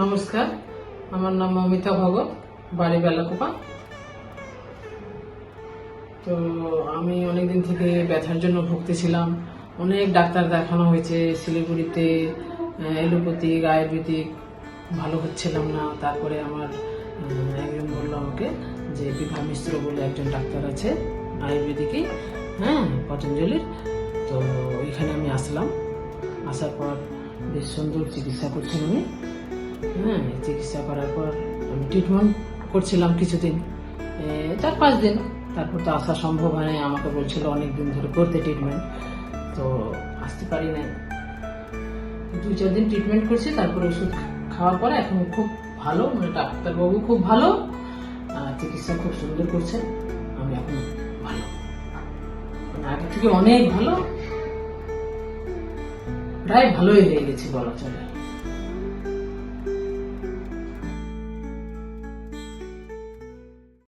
নমস্কার, আমার নাম মমিতা ভগত, বাড়ি বেলাকোপা। তো আমি অনেকদিন থেকে ব্যথার জন্য ভুগতেছিলাম। অনেক ডাক্তার দেখানো হয়েছে শিলিগুড়িতে, এলোপ্যাথিক, আয়ুর্বেদিক, ভালো হচ্ছিলাম না। তারপরে আমার একজন বললো আমাকে যে বিভা মিশ্র বলে একজন ডাক্তার আছে আয়ুর্বেদিকই, পতঞ্জলির। তো ওইখানে আমি আসলাম। আসার পর বেশ সুন্দর চিকিৎসা করছেন উনি। চিকিৎসা করার পর আমি ট্রিটমেন্ট করছিলাম কিছুদিন, 4-5 দিন। তারপর তো আসা সম্ভব হয় নাই, আমাকে বলছিল অনেক দিন ধরে করতে ট্রিটমেন্ট, তো আসতে পারি নাই। 2-4 দিন ট্রিটমেন্ট করছি, তারপরে ওষুধ খাওয়ার পরে এখন খুব ভালো, মানে ডাক্তারবাবু খুব ভালো, চিকিৎসা খুব সুন্দর করছেন। আমি এখন ভালো, মানে আগে থেকে অনেক ভালো, প্রায় ভালোই হয়ে গেছি বলা চলে।